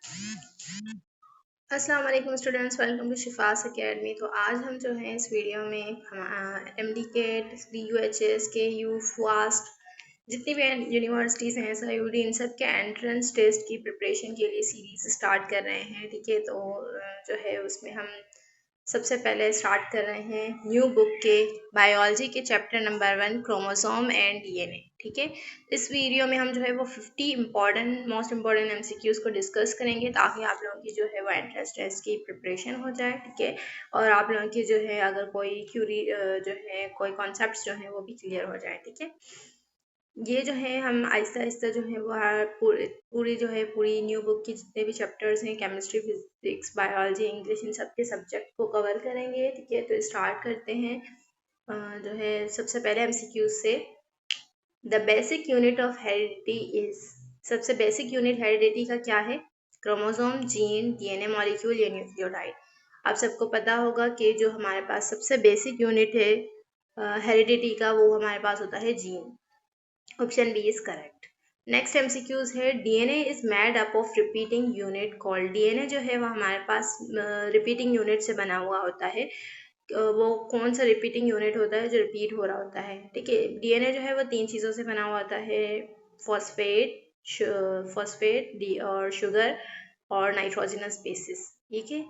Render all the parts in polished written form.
अस्सलाम वालेकुम students, welcome to शिफास academy. तो आज हम जो है इस वीडियो में हम MD-CAT, DUHS, KU, FAST जितनी भी यूनिवर्सिटीज़ हैं SIUD इन सब के एंट्रेंस टेस्ट की प्रिपरेशन के लिए सीरीज स्टार्ट कर रहे हैं। ठीक है, तो जो है उसमें हम सबसे पहले स्टार्ट कर रहे हैं न्यू बुक के बायोलॉजी के chapter number 1 chromosome and DNA। ठीक है, इस वीडियो में हम जो है वो 50 मोस्ट इम्पॉर्टेंट MCQs को डिस्कस करेंगे ताकि आप लोगों की जो है वो एंट्रेंस टेस्ट की प्रिपरेशन हो जाए। ठीक है, और आप लोगों की जो है अगर कोई क्यूरी जो है कोई कॉन्सेप्ट जो है वो भी क्लियर हो जाए। ठीक है, ये जो है हम आहिस्ता आहिस्ता जो है वो पूरी जो है पूरी न्यू बुक की जितने भी चैप्टर्स हैं केमिस्ट्री, फिजिक्स, बायोलॉजी, इंग्लिश, इन सब के सब्जेक्ट को कवर करेंगे। ठीक है, तो स्टार्ट करते हैं जो है सबसे पहले MCQ से। The basic unit of heredity is, सबसे बेसिक यूनिट हेरिडिटी का क्या है? क्रोमोसोम, जीन, DNA मॉलिक्यूल या न्यूक्लियोटाइड। आप सबको पता होगा कि जो हमारे पास सबसे बेसिक यूनिट है हेरिडिटी का वो हमारे पास होता है gene. Option B is correct. Next MCQs है DNA is made up of repeating unit called. DNA जो है वो हमारे पास रिपीटिंग यूनिट से बना हुआ होता है। वो कौन सा रिपीटिंग यूनिट होता है जो रिपीट हो रहा होता है? ठीक है, DNA जो है वो 3 चीज़ों से बना हुआ होता है, फॉस्फेट डी और शुगर और नाइट्रोजनस बेसिस। ठीक है,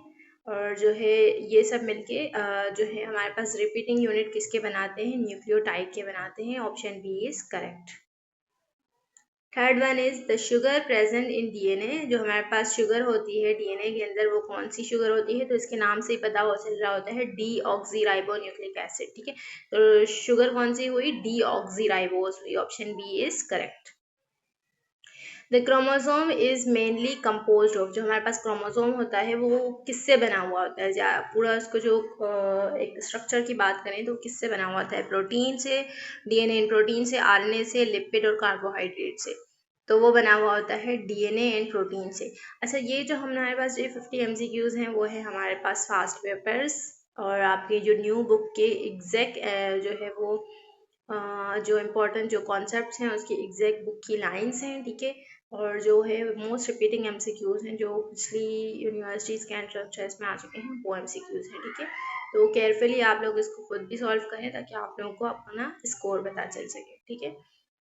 और जो है ये सब मिलके जो है हमारे पास रिपीटिंग यूनिट किसके बनाते हैं? न्यूक्लियोटाइड के बनाते हैं। Option B is correct. Third one is the sugar present in DNA। जो हमारे पास शुगर होती है DNA के अंदर वो कौन सी शुगर होती है? तो इसके नाम से ही पता हो चल रहा होता है डीऑक्सीराइबोन्यूक्लिक एसिड। ठीक है, तो शुगर कौन सी हुई? डीऑक्सीराइबोज हुई। Option B is correct. The chromosome is mainly compose of, जो हमारे पास क्रोमोसोम होता है वो किससे बना हुआ होता है? पूरा उसको जो एक स्ट्रक्चर की बात करें तो किससे बना हुआ होता है? प्रोटीन से, DNA एंड प्रोटीन से, RNA से, लिपिड और कार्बोहाइड्रेट से। तो वो बना हुआ होता है DNA एंड प्रोटीन से। अच्छा, ये जो हमारे पास ये 50 MCQs हैं वो है हमारे पास फास्ट पेपर्स और आपके जो न्यू बुक के एग्जैक्ट जो है वो जो इम्पोर्टेंट जो कॉन्सेप्ट्स हैं उसकी एग्जैक्ट बुक की लाइंस हैं। ठीक है, और जो है मोस्ट रिपीटिंग MCQs हैं जो पिछली यूनिवर्सिटीज़ के एंट्रेंस टेस्ट में आ चुके हैं वो MCQs हैं। ठीक है, तो केयरफुली आप लोग इसको खुद भी सॉल्व करें ताकि आप लोगों को अपना स्कोर पता चल सके। ठीक है,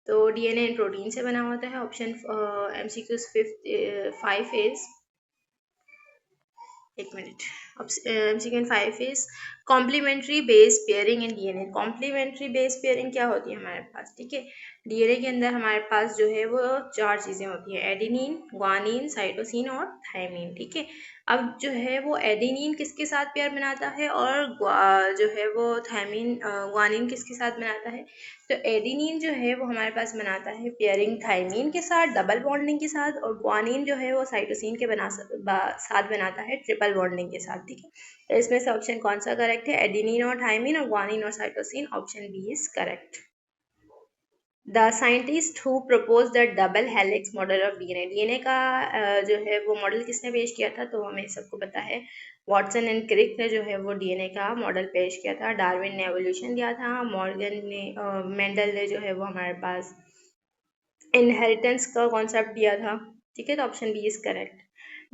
तो DNA एंड प्रोटीन से बना होता है। ऑप्शन MCQs 5 इज, एक minute, MCQ 5 is complementary base pairing in DNA। Complementary base pairing क्या होती है हमारे पास? ठीक है, DNA के अंदर हमारे पास जो है वो 4 चीज़ें होती हैं, एडेनिन, ग्वानिन, साइटोसिन और थायमिन। ठीक है, अब जो है वो एडेनिन किसके साथ पेयर बनाता है और जो है वो थायमिन ग्वानिन किसके साथ बनाता है? तो एडेनिन जो है वो हमारे पास बनाता है पेयरिंग थायमिन के साथ, डबल बॉन्डिंग के साथ, और ग्वानिन जो है वो साइटोसिन के साथ बनाता है ट्रिपल बॉन्डिंग के साथ। ठीक है, तो इसमें से ऑप्शन कौन सा करेक्ट है? एडेनिन और थायमिन और ग्वानिन और cytosine. Option B is correct. The scientist who propose the double helix model of DNA का जो है वो मॉडल किसने पेश किया था? तो हमें सबको पता है वॉटसन एंड क्रिक ने जो है वो DNA का मॉडल पेश किया था। डार्विन ने एवोल्यूशन दिया था। मॉर्गन ने मेंडल ने जो है वो हमारे पास इनहेरिटेंस का कॉन्सेप्ट दिया था। ठीक है, तो option B is correct.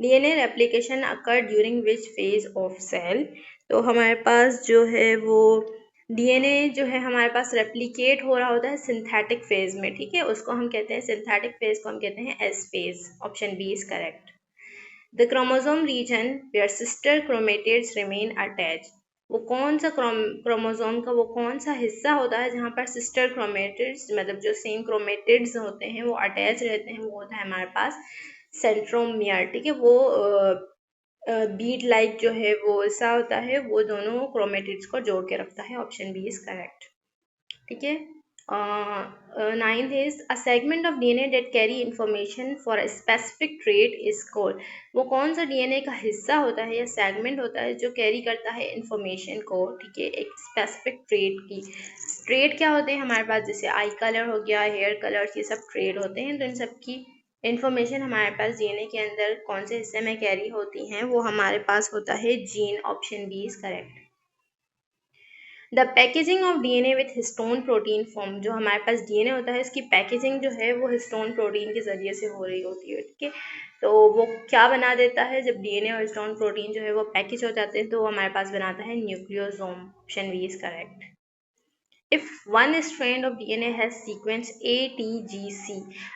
DNA replication occur during which phase of cell. तो हमारे पास जो है वो DNA जो है हमारे पास रेप्लिकेट हो रहा होता है सिंथेटिक फेज में। ठीक है, उसको हम कहते हैं सिंथेटिक फेज को हम कहते हैं S phase. Option B is correct. The chromosome region where sister chromatids remain attach. वो कौन सा क्रोमोसोम का वो कौन सा हिस्सा होता है जहाँ पर सिस्टर क्रोमेटिड्स मतलब जो सेम क्रोमेटिड्स होते हैं वो अटैच रहते हैं? वो होता है हमारे पास सेंट्रोमियर। ठीक है, वो बीड लाइक जो है वो ऐसा होता है, वो दोनों क्रोमेटिड्स को जोड़ के रखता है। Option B is correct. ठीक है, ninth is a segment of DNA that carry information for a specific trait is called. वो कौन सा DNA का हिस्सा होता है या सेगमेंट होता है जो कैरी करता है इंफॉर्मेशन को? ठीक है, एक स्पेसिफिक ट्रेट की। ट्रेट क्या होते हैं हमारे पास? जैसे आई कलर हो गया, हेयर कलर, ये सब ट्रेट होते हैं। तो इन सब की इंफॉर्मेशन हमारे पास DNA के अंदर कौन से हिस्से में कैरी होती हैं? वो हमारे पास होता है gene. Option B is correct. The packaging of DNA with histone protein form. जो हमारे पास DNA होता है इसकी पैकेजिंग जो है वो हिस्टोन प्रोटीन के जरिए से हो रही होती है। ठीक है, तो वो क्या बना देता है, जब डीएनए और हिस्टोन प्रोटीन जो है वो पैकेज हो जाते हैं तो वो हमारे पास बनाता है nucleosome. Option B is correct. If one strand of DNA has sequence ATGC,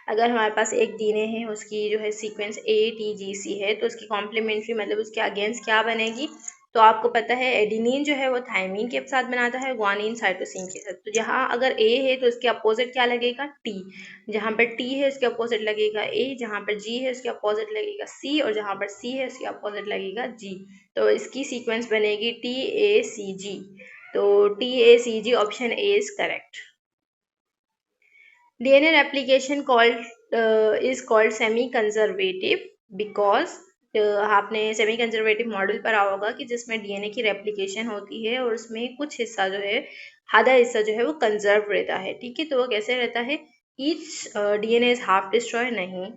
अगर हमारे पास एक डीएनए है उसकी जो है सीक्वेंस ATGC है तो उसकी कॉम्प्लीमेंट्री मतलब उसके अगेंस्ट क्या बनेगी, तो आपको पता है एडिनिन जो है वो थायमिन के साथ बनाता है, ग्वानिन साइटोसिन के साथ। तो जहाँ अगर ए है तो उसके अपोजिट क्या लगेगा, टी। जहाँ पर टी है उसके अपोजिट लगेगा ए, जहाँ पर जी है उसके अपोजिट लगेगा सी, और जहाँ पर सी है उसके अपोजिट लगेगा जी। तो इसकी सीक्वेंस बनेगी TACG। तो TACG option A is correct. DNA replication is called semi conservative because आपने सेमी कंजर्वेटिव मॉडल पढ़ा होगा कि जिसमें डीएनए की रेप्लिकेशन होती है और उसमें कुछ हिस्सा जो है, आधा हिस्सा जो है वो कंजर्व रहता है। ठीक है, तो वो कैसे रहता है, each DNA is half destroy, नहीं,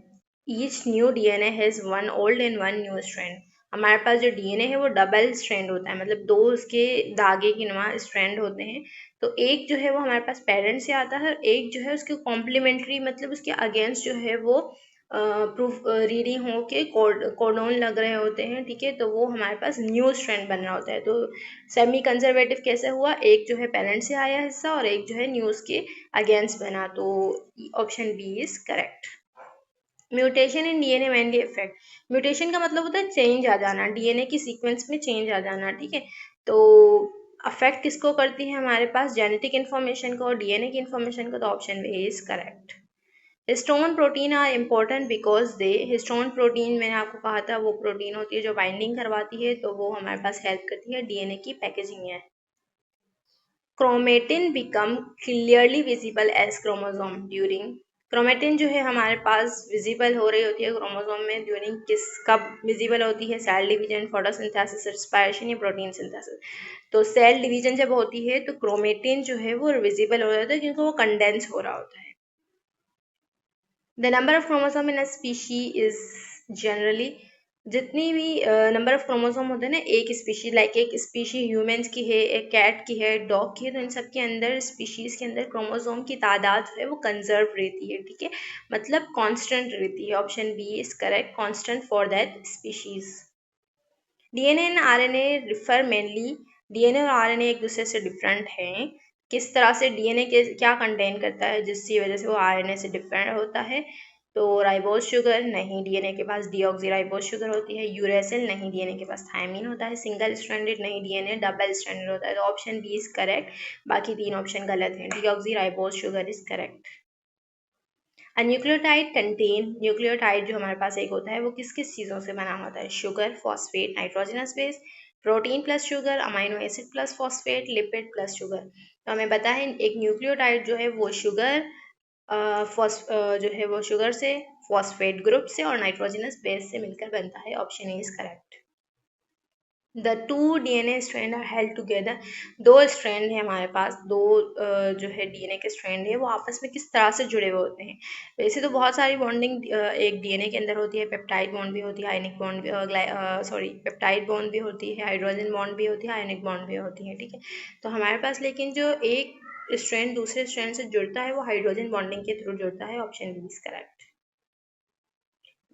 each new DNA has one old and one new strand. हमारे पास जो डीएनए है वो डबल स्ट्रैंड होता है, मतलब दो उसके धागे के नुमा स्ट्रैंड होते हैं। तो एक जो है वो हमारे पास पेरेंट से आता है और एक जो है उसके कॉम्प्लीमेंट्री मतलब उसके अगेंस्ट जो है वो प्रूफ रीडिंग हो के कोडोन लग रहे होते हैं। ठीक है, तो वो हमारे पास न्यू स्ट्रैंड बन रहा होता है। तो सेमी कंजर्वेटिव कैसे हुआ, एक जो है पेरेंट से आया हिस्सा और एक जो है न्यूज़ के अगेंस्ट बना। तो option B is correct. Mutation in DNA mainly effect, mutation का मतलब होता है चेंज आ जाना, डीएनए की सीक्वेंस में चेंज आ जाना। ठीक है, तो अफेक्ट किसको करती है, हमारे पास जेनेटिक इन्फॉर्मेशन को और डीएनए की इन्फॉर्मेशन को। तो option A is correct. Histone protein are important because they, histone protein मैंने आपको कहा था वो प्रोटीन होती है जो बाइंडिंग करवाती है, तो वो हमारे पास हेल्प करती है डीएनए की पैकेजिंग में। Chromatin become clearly visible as chromosome during, chromatin जो है हमारे पास विजिबल हो रही होती है क्रोमोसोम में ड्यूरिंग किस, कब विजिबल होती है, सेल डिवीजन, फोटोसिंथेसिस, रेस्पिरेशन या प्रोटीन सिंथेसिस। तो सेल डिवीजन जब होती है तो क्रोमेटिन जो है वो विजिबल हो जाता है क्योंकि वो कंडेंस हो रहा होता है। The number of chromosome in a species is generally, जितनी भी नंबर ऑफ क्रोमोसोम होते हैं ना एक स्पीशी, लाइक एक स्पीशी ह्यूमंस की है, एक कैट की है, डॉग की है, तो इन सब के अंदर स्पीशीज के अंदर क्रोमोसोम की तादाद जो है वो कंजर्व रहती है। ठीक है, मतलब कांस्टेंट रहती है। Option B is correct, constant for that species. DNA and RNA refer mainly, DNA और आरएनए एक दूसरे से डिफरेंट हैं। किस तरह से, डीएनए के क्या कंटेन करता है जिसकी वजह से वो आरएनए से डिफरेंट होता है, तो राइबोज शुगर नहीं, डीएनए के पास डीऑक्सीराइबोज शुगर होती है। यूरेसिल नहीं, डीएनए के पास थायमिन होता है। सिंगल स्ट्रैंडेड नहीं, डीएनए डबल स्ट्रैंडेड होता है। तो ऑप्शन बी इज करेक्ट, बाकी तीन ऑप्शन गलत हैं। Deoxyribose sugar is correct. Nucleotide contain, nucleotide जो हमारे पास एक होता है वो किस किस चीज़ों से बना होता है, sugar, phosphate, nitrogenous base, protein plus sugar, amino acid plus phosphate, lipid plus sugar. तो हमें पता है एक न्यूक्लियोटाइड जो है वो शुगर जो है वो शुगर से, फॉस्फेट ग्रुप से और नाइट्रोजनस बेस से मिलकर बनता है। Option is correct. The two DNA strand are held together, दो स्ट्रैंड है हमारे पास, दो जो है डीएनए के स्ट्रैंड है वो आपस में किस तरह से जुड़े हुए होते हैं। वैसे तो बहुत सारी बॉन्डिंग एक डीएनए के अंदर होती है, पेप्टाइड बॉन्ड भी होती है, आयनिक बॉन्ड भी, सॉरी पेप्टाइड बॉन्ड भी होती है, हाइड्रोजन बॉन्ड भी होती है, आयनिक बॉन्ड भी होती है। ठीक है, तो हमारे पास लेकिन जो एक स्ट्रैंड दूसरे स्ट्रैंड से जुड़ता है वो हाइड्रोजन बॉन्डिंग के थ्रू जुड़ता है। Option B is correct.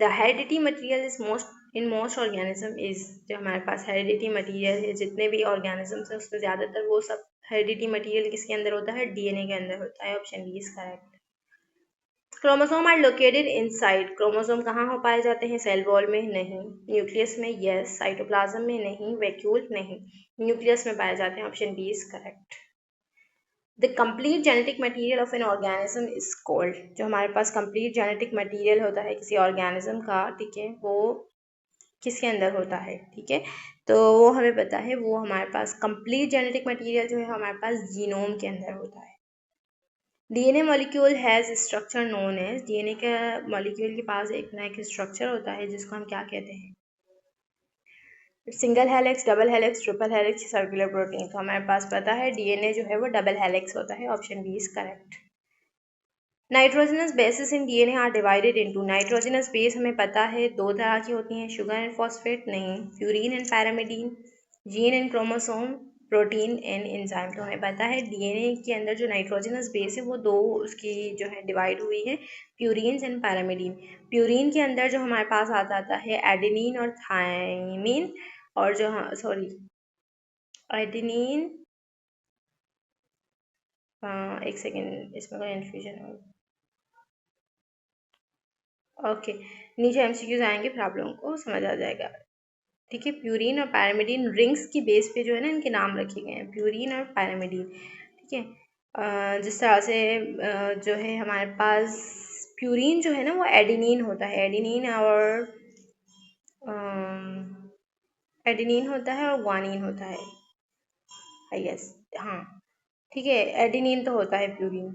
The heredity material is most in most organism is, जो हमारे पास हेरिडिटी मटेरियल है जितने भी ऑर्गेनिजम्स हैं उसमें ज़्यादातर वो सब हेरिडिटी मटेरियल किसके अंदर होता है, डीएनए के अंदर होता है। Option B is correct. Chromosome are located inside, chromosome कहाँ हो पाए जाते हैं, सेल वॉल में नहीं, न्यूक्लियस में यस, साइटोप्लाज्म में नहीं, वैक्यूल नहीं, न्यूक्लियस में पाए जाते हैं। Option B is correct. The complete genetic material of an organism is called, जो हमारे पास कंप्लीट जेनेटिक मटीरियल होता है किसी ऑर्गेनिज्म का, ठीक है, वो किसके अंदर होता है। ठीक है, तो वो हमें पता है, वो हमारे पास कंप्लीट जेनेटिक मटीरियल जो है हमारे पास जीनोम के अंदर होता है। DNA molecule has structure known as, DNA के मॉलिक्यूल के पास एक ना एक स्ट्रक्चर होता है जिसको हम क्या कहते हैं, single helix, double helix, triple helix, circular protein. तो हमारे पास पता है डीएनए जो है वो डबल हेलिक्स होता है। Option B is correct. Nitrogenous bases in DNA are divided into, nitrogenous base हमें पता है दो तरह की होती हैं, शुगर एंड फॉस्फेट नहीं, purine and pyrimidine, gene and chromosome, protein and enzyme. तो हमें पता है डीएनए के अंदर जो नाइट्रोजनस बेस है वो दो उसकी जो है डिवाइड हुई है, प्यूरीन्स एंड पैरामिडीन। प्यूरीन के अंदर जो हमारे पास आ जाता है एडेनिन और थायमिन, और जो सॉरी एडेनिन, एक सेकेंड इसमें कोई कन्फ्यूजन हो, ओके, नीचे एमसीक्यूज आएंगे फिर आप लोगों को समझ आ जाएगा। ठीक है, प्यूरीन और पैरामिडीन रिंग्स की बेस पे जो है ना इनके नाम रखे गए हैं, प्यूरीन और पैरामिडीन। ठीक है, जिस तरह से जो है हमारे पास प्यूरीन जो है ना वो एडेनिन होता है, एडेनिन होता है और ग्वानिन होता है, आई गेस, हाँ ठीक है, एडेनिन तो होता है प्यूरीन।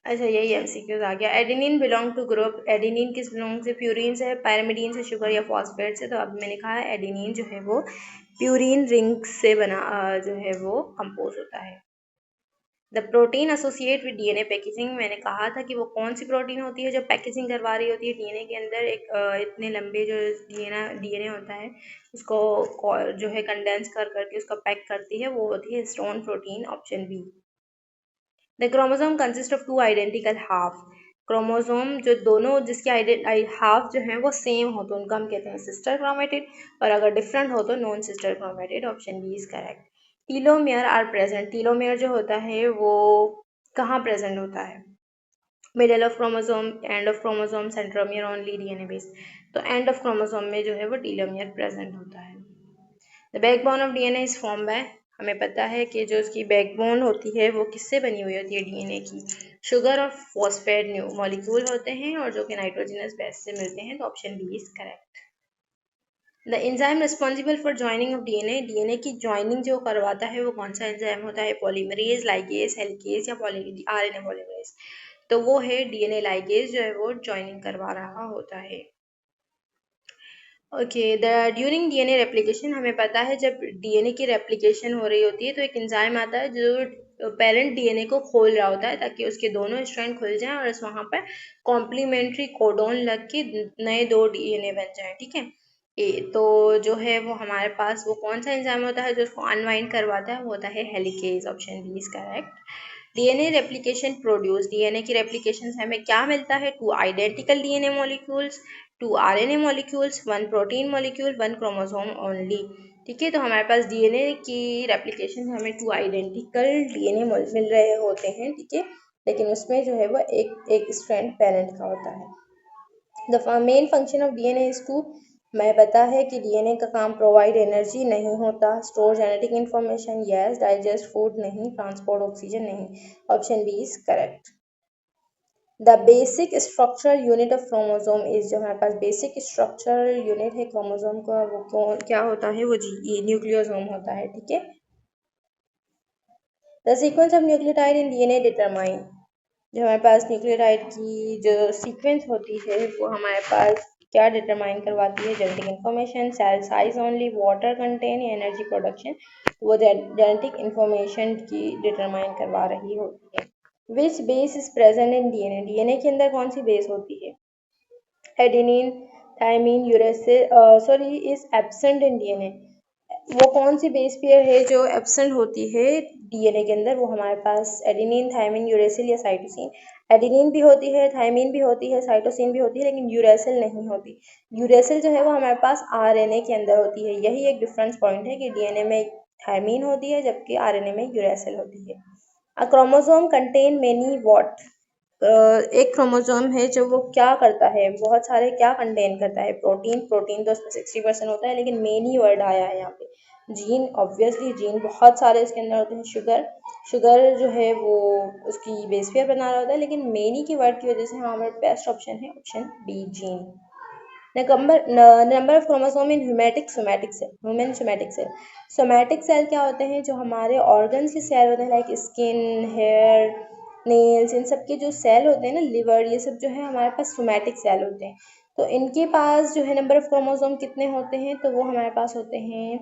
अच्छा, यही एमसीक्यूज आ गया। Adenine belong to group, adenine किस बिलोंग से, प्यूरीन से, पैरामिडीन से, शुगर या फॉस्फेट से। तो अब मैंने कहा एडेनिन जो है वो प्यूरीन रिंग से बना जो है वो कंपोज होता है। The protein associate with DNA packaging, मैंने कहा था कि वो कौन सी प्रोटीन होती है जो पैकेजिंग करवा रही होती है डीएनए के अंदर। एक इतने लंबे जो डीएनए होता है उसको जो है कंडेंस कर करके उसका पैक करती है, वो होती है histone protein, option B. The chromosome consist of two identical half, chromosome जो दोनों जिसके हाफ जो है वो सेम हो तो उनका हम कहते हैं सिस्टर क्रोमेटिड, और अगर डिफरेंट हो तो non sister chromatid, option B is correct. Telomere are present, telomere जो होता है वो कहाँ प्रेजेंट होता है, middle of chromosome, end of chromosome, centromere, only DNA base. तो एंड ऑफ क्रोमोसोम में जो है वो टीलोमेयर प्रेजेंट होता है। The backbone of DNA is form by, हमें पता है कि जो उसकी बैकबोन होती है वो किससे बनी हुई होती है डीएनए की, शुगर और फॉस्फेट मॉलिक्यूल होते हैं और जो कि नाइट्रोजनस बेस से मिलते हैं, तो option B is correct. The enzyme responsible for joining of DNA, DNA की ज्वाइनिंग जो करवाता है वो कौन सा एंजाइम होता है, पॉलीमरेज, लाइगेज, हेलिकेज या आरएनए पॉलीमरेज। तो वो है डीएनए लाइगेज जो है वो ज्वाइनिंग करवा रहा होता है। Okay, the during DNA replication, हमें पता है जब डीएनए की रेप्लिकेशन हो रही होती है तो एक एंजाइम आता है जो पेरेंट डीएनए को खोल रहा होता है ताकि उसके दोनों स्ट्रैंड खुल जाएं और वहाँ पर कॉम्प्लीमेंट्री कोडोन लग के नए दो डीएनए बन जाएं। ठीक है, तो जो है वो हमारे पास वो कौन सा एंजाइम होता है जो उसको अनवाइंड करवाता है, वो होता है helicase, option B is correct. DNA replication produce, DNA की रेप्लिकेशन से हमें क्या मिलता है, two identical DNA molecules, two RNA molecules, one protein molecule, one chromosome only. ठीक है, तो हमारे पास डीएनए की रेप्लिकेशन से हमें टू आइडेंटिकल डीएनए मिल रहे होते हैं। ठीक है, लेकिन उसमें जो है वो एक स्ट्रैंड पेरेंट का होता है। The main function of DNA is to, मैं पता है कि डीएनए का काम प्रोवाइड एनर्जी नहीं होता, store genetic information yes, digest food नहीं, ट्रांसपोर्ट ऑक्सीजन नहीं, option B is correct. The basic structural unit of chromosome is, जो हमारे पास बेसिक स्ट्रक्चरल यूनिट है क्रोमोसोम का वो क्या होता है, वो जी न्यूक्लियोसोम होता है। ठीक है, the sequence of nucleotide in DNA determine, जो हमारे पास न्यूक्लियोटाइड की जो सीक्वेंस होती है वो हमारे पास क्या डिटरमाइन करवाती है, genetic information, cell size only, water content या एनर्जी प्रोडक्शन, वो जेनेटिक इन्फॉर्मेशन की डिटरमाइन करवा रही होती है। Which base is present in DNA, DNA के अंदर कौन सी बेस होती है, adenine, thymine, uracil, sorry is absent in DNA, वो कौन सी बेस पेयर है जो एब्सेंट होती है डीएनए के अंदर, वो हमारे पास एडेनिन, थायमिन, यूरेसिल या साइटोसिन। एडेनिन भी होती है, थायमिन भी होती है, साइटोसिन भी होती है, लेकिन यूरेसिल नहीं होती। यूरेसिल जो है वो हमारे पास आरएनए के अंदर होती है, यही एक डिफरेंस पॉइंट है कि डीएनए में थायमिन होती है जबकि आरएनए में यूरेसिल होती है। A chromosome contain many what, एक क्रोमोसोम है जो वो क्या करता है, बहुत सारे क्या कंटेन करता है, प्रोटीन, प्रोटीन तो उसमें 60% होता है, लेकिन मेनी वर्ड आया है यहाँ पे। जीन, ऑब्वियसली जीन बहुत सारे इसके अंदर होते हैं। शुगर, शुगर जो है वो उसकी बेस पेयर बना रहा होता है, लेकिन मेनी की वर्ड की वजह से हमारे बेस्ट ऑप्शन है option B, gene. Number of chromosome in ह्यूमैटिक somatic cell, human somatic cell. Somatic cell क्या होते हैं, जो हमारे ऑर्गन्स के सेल होते हैं, लाइक स्किन, हेयर, नेल्स, इन सब के जो सेल होते हैं ना, लिवर, ये सब जो है हमारे पास सोमैटिक सेल होते हैं। तो इनके पास जो है नंबर ऑफ क्रोमोसोम कितने होते हैं, तो वो हमारे पास होते हैं,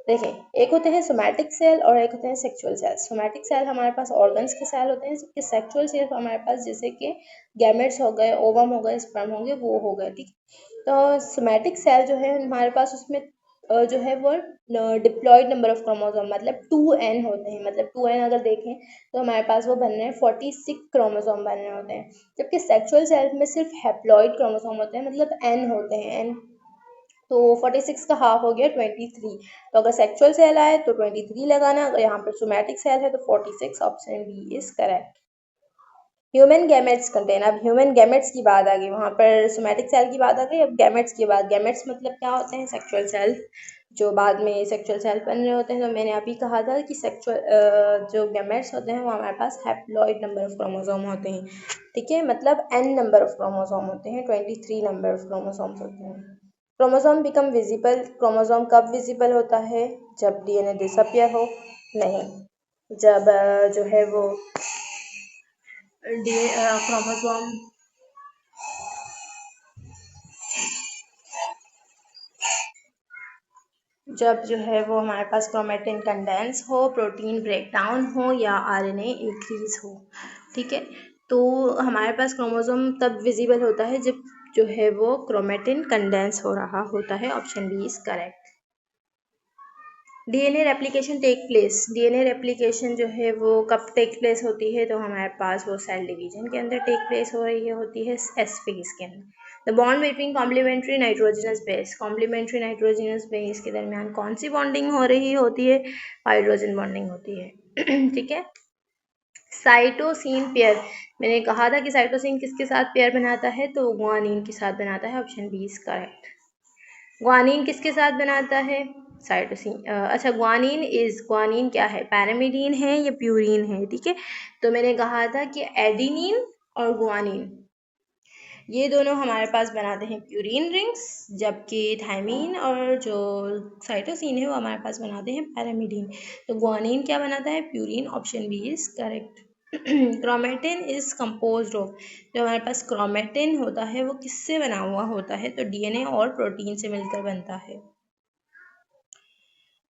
देखें, एक होते हैं सोमैटिक सेल और एक होते हैं सेक्सुअल सेल। सोमैटिक सेल हमारे पास ऑर्गन्स के सेल होते हैं, जबकि सेक्सुअल सेल हमारे पास जैसे कि गैमेट्स हो गए, ओवम हो गए, स्पर्म होंगे, वो हो गए। ठीक, तो सोमैटिक सेल जो है हमारे पास उसमें जो है वो डिप्लॉयड नंबर ऑफ क्रोमोसोम मतलब 2n होते हैं, मतलब 2n अगर देखें तो हमारे पास वो बन रहे हैं 46 क्रोमोसोम बन रहे होते हैं, जबकि सेक्सुअल सेल्स में सिर्फ हैप्लॉइड क्रोमोसोम होते हैं, मतलब n होते हैं n। तो 46 का हाफ हो गया 23। तो अगर सेक्सुअल सेल आए तो 23 लगाना, अगर यहाँ पर सोमैटिक सेल है तो 46। Option B is correct. Human gametes contain, अब ह्यूमन गैमेट्स की बात आ गई, वहाँ पर सोमैटिक सेल की बात आ गई, अब गैमेट्स की बात। गैमेट्स मतलब क्या होते हैं? सेक्सुअल सेल, जो बाद में सेक्सुअल सेल बन रहे होते हैं। तो मैंने अभी कहा था कि सेक्सुअल जो गैमेट्स होते हैं वो हमारे पास हैप्लॉइड नंबर ऑफ क्रोमोसोम होते हैं, ठीक है, मतलब n नंबर ऑफ क्रोमोसोम होते हैं, 23 नंबर ऑफ क्रोमोसोम्स होते हैं। क्रोमोसोम बिकम विजिबल, क्रोमोसोम कब विजिबल होता है? जब डीएनए डिसअपियर हो? नहीं, जब जो है वो क्रोमोसोम जब जो है वो हमारे पास क्रोमेटिन कंडेंस हो, प्रोटीन ब्रेक डाउन हो या आरएनए इंक्रीज हो, ठीक है। तो हमारे पास क्रोमोसोम तब विजिबल होता है जब जो है वो क्रोमेटिन कंडेंस हो रहा होता है। Option B is correct. DNA replication take place, DNA replication जो है वो कब टेक प्लेस होती है? तो हमारे पास वो सेल डिवीजन के अंदर टेक प्लेस हो रही होती है, एस फेज के अंदर। The bond between complementary nitrogenous base, complementary nitrogenous base के दरमियान कौन सी बॉन्डिंग हो रही होती है? हाइड्रोजन बॉन्डिंग होती है ठीक है। साइटोसिन पेयर, मैंने कहा था कि साइटोसिन किसके साथ पेयर बनाता है? तो गुआनिन के साथ बनाता है। Option B is correct. Guanine किसके साथ बनाता है? साइटोसिन। अच्छा, ग्वानिन क्या है? पैरामिडीन है या प्यूरिन है, ठीक है। तो मैंने कहा था कि एडिनिन और ग्वानिन ये दोनों हमारे पास बनाते हैं प्यूरिन रिंग्स, जबकि थायमीन और जो साइटोसिन है वो हमारे पास बनाते हैं पैरामिडीन। तो ग्वानिन क्या बनाता है? Purine. Option B is correct. Chromatin is composed of, जो हमारे पास क्रोमेटिन होता है वो किससे बना हुआ होता है? तो डीएनए और प्रोटीन से मिलकर बनता है।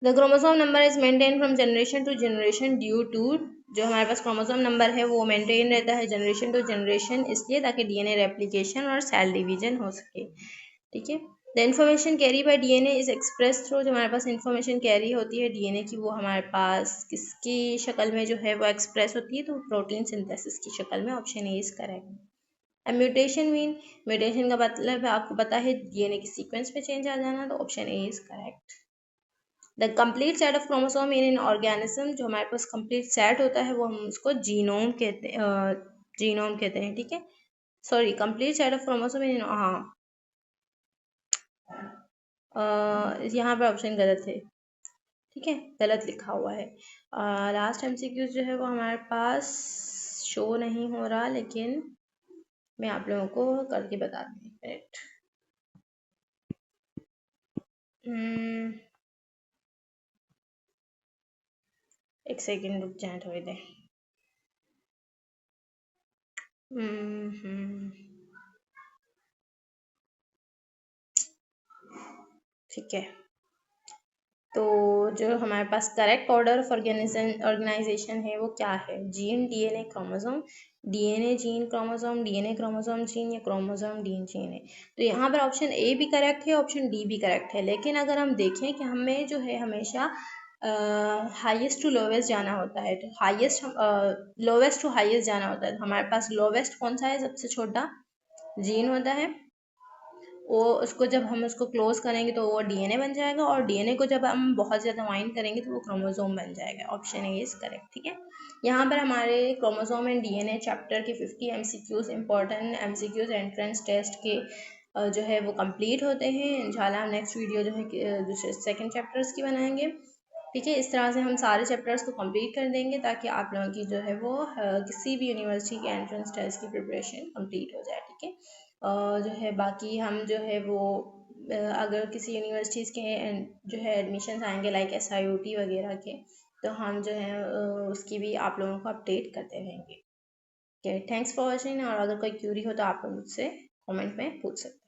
The chromosome number is maintain from generation to generation due to, जो हमारे पास क्रोमोसोम नंबर है वो मेंटेन रहता है जनरेशन टू जनरेशन, इसलिए ताकि डीएनए रेप्लिकेशन और सेल डिवीजन हो सके, ठीक है। The information carry by DNA is express through, जो हमारे पास इन्फॉर्मेशन कैरी होती है डीएनए की वो हमारे पास किसकी शक्ल में जो है वो एक्सप्रेस होती है? तो प्रोटीन सिंथेसिस की शक्ल में। Option A is correct. Mutation mean, mutation का मतलब है आपको पता है डीएनए की सीक्वेंस में चेंज आ जाना, तो option A is correct. The complete set of chromosome in an organism, जो हमारे पास कंप्लीट सेट होता है वो हम उसको जीनोम कहते हैं, ठीक है। Sorry, complete set of chromosome इन, हाँ, यहाँ पर ऑप्शन गलत है, ठीक है, गलत लिखा हुआ है। लास्ट एमसीक्यूज जो है वो हमारे पास शो नहीं हो रहा, लेकिन मैं आप लोगों को करके बता दूँगी। करेक्ट। एक सेकेंड रुक जाए थोड़ी देर। ठीक है। तो जो हमारे पास करेक्ट ऑर्डर ऑफ ऑर्गेनाइजेशन है वो क्या है? Gene, DNA, chromosome, DNA gene chromosome, DNA chromosome gene या क्रोमोसोम डीएनए जीन है। तो यहाँ पर ऑप्शन ए भी करेक्ट है, ऑप्शन डी भी करेक्ट है, लेकिन अगर हम देखें कि हमें जो है हमेशा हाईएस्ट टू लोवेस्ट जाना होता है, तो लोवेस्ट टू हाईएस्ट जाना होता है, तो हमारे पास लोवेस्ट कौन सा है? सबसे छोटा जीन होता है, वो उसको जब हम उसको क्लोज करेंगे तो वो डीएनए बन जाएगा, और डीएनए को जब हम बहुत ज़्यादा वाइंड करेंगे तो वो क्रोमोसोम बन जाएगा। ऑप्शन ए इज करेक्ट, ठीक है। यहाँ पर हमारे क्रोमोसोम एंड डीएनए चैप्टर के 50 MCQs, important MCQs entrance test के जो है वो कंप्लीट होते हैं। इंशाल्लाह हम नेक्स्ट वीडियो जो है दूसरे सेकेंड चैप्टर्स की बनाएंगे, ठीक है। इस तरह से हम सारे चैप्टर्स को कंप्लीट कर देंगे ताकि आप लोगों की जो है वो किसी भी यूनिवर्सिटी के एंट्रेंस टेस्ट की प्रिपरेशन कंप्लीट हो जाए, ठीक है। जो है बाकी हम जो है वो अगर किसी यूनिवर्सिटीज़ के जो है एडमिशन आएंगे लाइक SIOT वगैरह के, तो हम जो है उसकी भी आप लोगों को अपडेट करते रहेंगे। ओके, थैंक्स फॉर वॉचिंग, और अगर कोई क्यूरी हो तो आप लोग मुझसे कमेंट में पूछ सकते हैं।